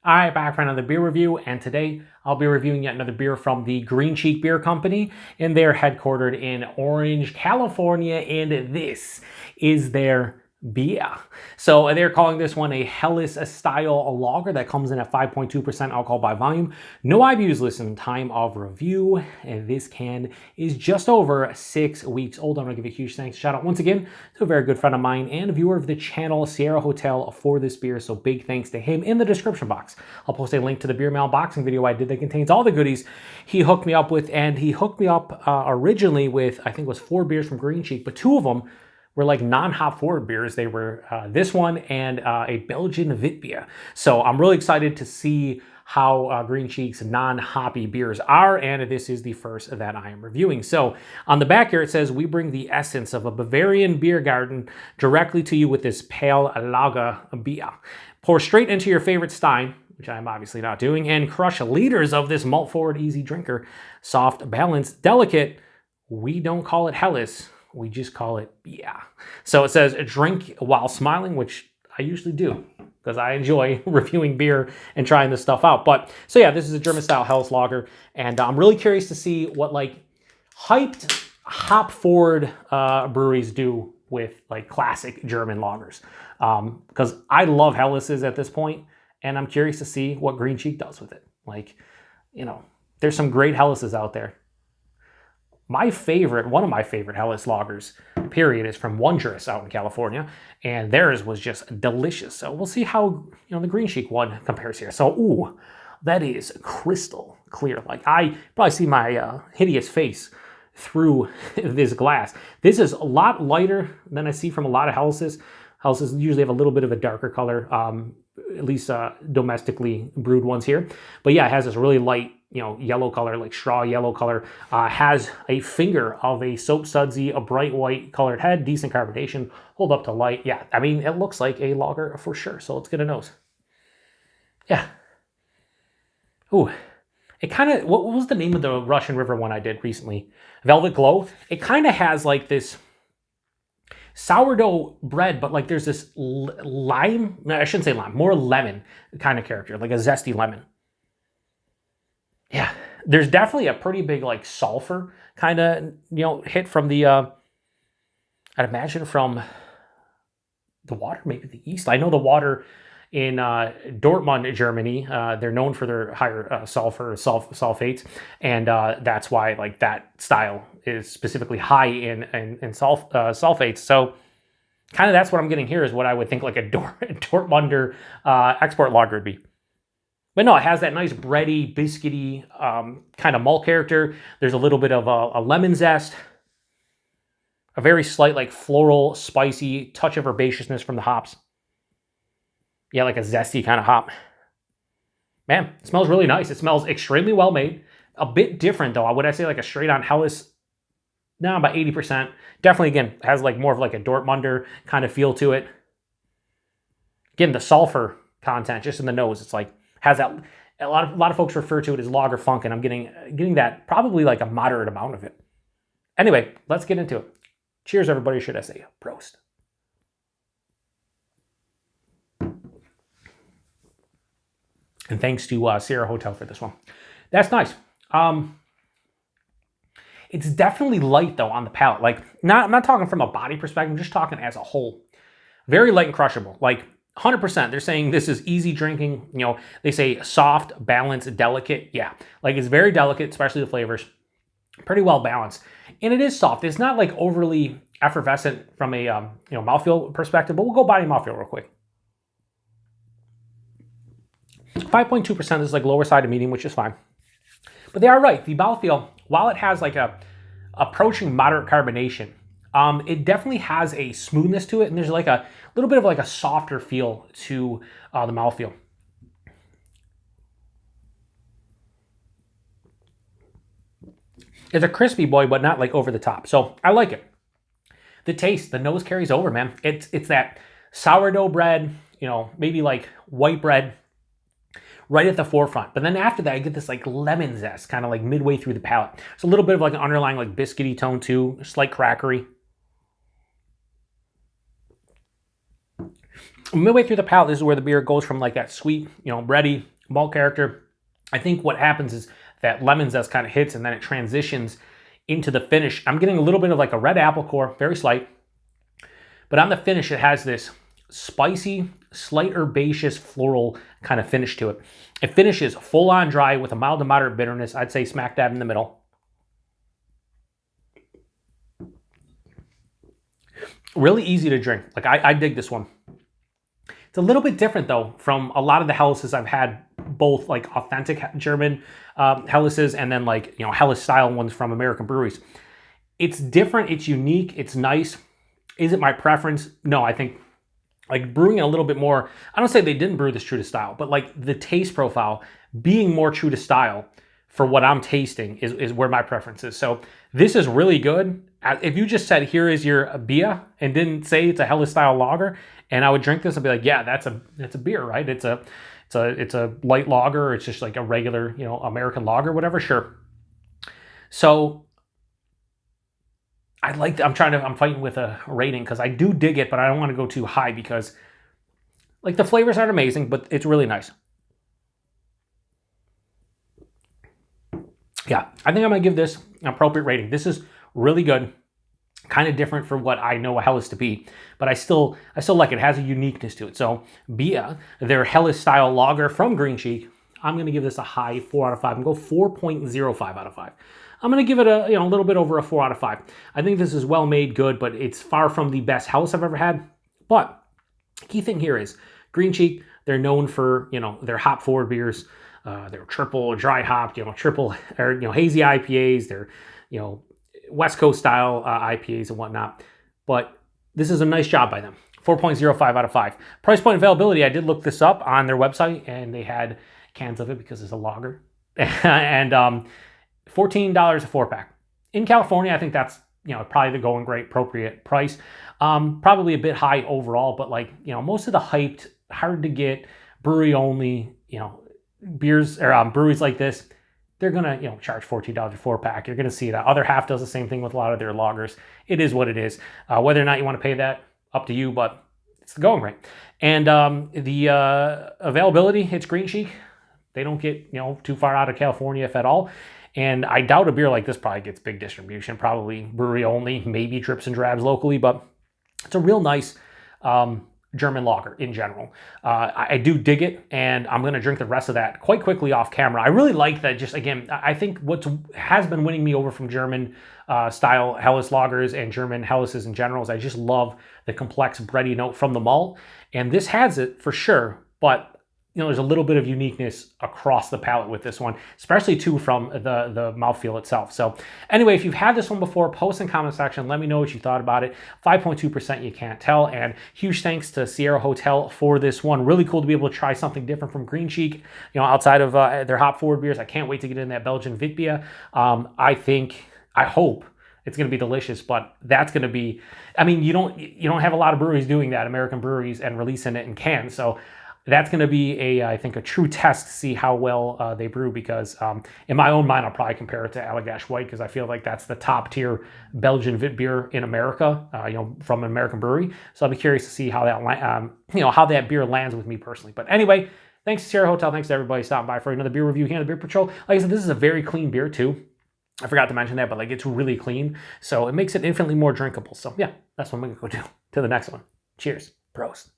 All right, back for another beer review, and today I'll be reviewing yet another beer from the Green Cheek Beer Company, and they're headquartered in Orange, California, and this is their Bier. So they're calling this one a Helles style lager that comes in at 5.2% alcohol by volume. No IBUs listed, time of review, and this can is just over 6 weeks old. I'm gonna give a huge thanks, shout out once again to a very good friend of mine and a viewer of the channel, Sierra Hotel, for this beer. So big thanks to him. In the description box, I'll post a link to the beer mail boxing video I did that contains all the goodies he hooked me up with, and he hooked me up originally with, I think it was 4 beers from Green Cheek, but 2 of them were like non-hop forward beers. They were this one and a Belgian wit beer. So I'm really excited to see how Green Cheek's non-hoppy beers are, and this is the first that I am reviewing. So on the back here it says, we bring the essence of a Bavarian beer garden directly to you with this pale lager beer. Pour straight into your favorite stein, which I'm obviously not doing, and crush liters of this malt-forward easy drinker. Soft, balanced, delicate. We don't call it Helles. We just call it Bier. So it says drink while smiling, which I usually do because I enjoy reviewing beer and trying this stuff out. But so yeah, this is a German style Helles lager, and I'm really curious to see what like hyped hop forward breweries do with like classic German lagers, because I love Helles's at this point, and I'm curious to see what Green Cheek does with it. Like, you know, there's some great Helles's out there. My favorite, one of my favorite Helles lagers, period, is from Wondrous out in California, and theirs was just delicious. So we'll see how, you know, the Green Cheek one compares here. So, ooh, that is crystal clear. Like, I probably see my hideous face through this glass. This is a lot lighter than I see from a lot of Helles's. Helles's usually have a little bit of a darker color, at least domestically brewed ones here. But yeah, it has this really light, you know, yellow color, like straw yellow color. Has a finger of a soap sudsy, a bright white colored head, decent carbonation, hold up to light. Yeah, I mean, it looks like a lager for sure, so let's get a nose. Yeah. Ooh, it kind of, what was the name of the Russian River one I did recently? Velvet Glow. It kind of has like this sourdough bread, but like there's this lime, I shouldn't say lime, more lemon kind of character, like a zesty lemon. Yeah, there's definitely a pretty big like sulfur kind of, you know, hit from the, I'd imagine from the water, maybe the yeast. I know the water in Dortmund, Germany, they're known for their higher sulfur, sulfates, and that's why like that style is specifically high in sulfates. So kind of that's what I'm getting here is what I would think like a Dortmunder export lager would be. But no, it has that nice bready, biscuity kind of malt character. There's a little bit of a lemon zest, a very slight like floral, spicy touch of herbaceousness from the hops. Yeah, like a zesty kind of hop. Man, it smells really nice. It smells extremely well made. A bit different though. Would I say like a straight on Helles? No, about 80%. Definitely, again, has like more of like a Dortmunder kind of feel to it. Again, the sulfur content just in the nose, it's like has that. A lot of folks refer to it as lager funk, and I'm getting that probably like a moderate amount of it. Anyway, let's get into it. Cheers, everybody. Should I say Prost? And thanks to Sierra Hotel for this one. That's nice. It's definitely light though on the palate. Like, I'm not talking from a body perspective. I'm just talking as a whole. Very light and crushable. Like 100%. They're saying this is easy drinking. You know, they say soft, balanced, delicate. Yeah, like it's very delicate, especially the flavors. Pretty well balanced, and it is soft. It's not like overly effervescent from a you know, mouthfeel perspective. But we'll go body mouthfeel real quick. 5.2% is like lower side of medium, which is fine. But they are right. The mouthfeel, while it has like a approaching moderate carbonation, it definitely has a smoothness to it, and there's like a little bit of like a softer feel to the mouthfeel. It's a crispy boy, but not like over the top. So I like it. The taste, the nose carries over, man. It's that sourdough bread, you know, maybe like white bread, right at the forefront. But then after that, I get this like lemon zest, kind of like midway through the palate. It's a little bit of like an underlying like biscuity tone too, slight crackery. Midway through the palate, this is where the beer goes from like that sweet, you know, bready, malt character. I think what happens is that lemon zest kind of hits and then it transitions into the finish. I'm getting a little bit of like a red apple core, very slight. But on the finish, it has this spicy, slight herbaceous, floral kind of finish to it. It finishes full on dry with a mild to moderate bitterness. I'd say smack dab in the middle. Really easy to drink. Like I dig this one. It's a little bit different though from a lot of the Helleses I've had, both like authentic German Helleses and then like, you know, Helles style ones from American breweries. It's different, it's unique, it's nice. Is it my preference? No, I think like brewing it a little bit more, I don't say they didn't brew this true to style, but like the taste profile being more true to style for what I'm tasting is where my preference is. So this is really good. If you just said, here is your Bier and didn't say it's a Helles style lager, and I would drink this, I'd be like, yeah, that's a beer, right? It's a light lager. It's just like a regular, you know, American lager, whatever. Sure. So I'm fighting with a rating because I do dig it, but I don't want to go too high because like the flavors aren't amazing, but it's really nice. Yeah, I think I'm gonna give this an appropriate rating. This is really good, kind of different for what I know a Helles to be, but I still like it. It has a uniqueness to it. So Bier, their Helles style lager from Green Cheek, I'm gonna give this a high 4 out of 5 and go 4.05 out of 5. I'm gonna give it a little bit over a 4 out of 5. I think this is well made, good, but it's far from the best Helles I've ever had. But the key thing here is Green Cheek, they're known for, you know, their hop forward beers. They're triple dry hopped, you know, triple or, you know, hazy IPAs. They're, you know, West Coast style IPAs and whatnot. But this is a nice job by them. 4.05 out of 5. Price point availability, I did look this up on their website and they had cans of it because it's a lager. And $14 a 4-pack. In California, I think that's, you know, probably the going rate, appropriate price. Probably a bit high overall, but like, you know, most of the hyped, hard to get, brewery only, you know, beers or breweries like this, they're gonna, you know, charge $14 a 4-pack. You're gonna see that. Other half does the same thing with a lot of their lagers. It is what it is. Whether or not you want to pay that, up to you, but it's the going rate. And the availability, it's Green Cheek. They don't get, you know, too far out of California, if at all. And I doubt a beer like this probably gets big distribution. Probably brewery only, maybe drips and drabs locally, but it's a real nice German lager in general. I do dig it, and I'm going to drink the rest of that quite quickly off camera. I really like that. Just again, I think what has been winning me over from German style Helles lagers and German Helleses in general is I just love the complex bready note from the malt, and this has it for sure. But you know, there's a little bit of uniqueness across the palate with this one, especially too from the mouthfeel itself. So anyway, if you've had this one before, post in the comment section. Let me know what you thought about it. 5.2%, you can't tell. And huge thanks to Sierra Hotel for this one. Really cool to be able to try something different from Green Cheek, you know, outside of their hop forward beers. I can't wait to get in that Belgian Witbier. I hope it's going to be delicious, but that's going to be, I mean, you don't have a lot of breweries doing that, American breweries, and releasing it in cans. So that's going to be I think a true test to see how well they brew, because in my own mind, I'll probably compare it to Allagash White, because I feel like that's the top tier Belgian Wit beer in America, you know, from an American brewery. So I'll be curious to see how that, you know, how that beer lands with me personally. But anyway, thanks to Sierra Hotel. Thanks to everybody stopping by for another beer review here on the Beer Patrol. Like I said, this is a very clean beer too. I forgot to mention that, but like it's really clean. So it makes it infinitely more drinkable. So yeah, that's what I'm going to go do to the next one. Cheers. Prost.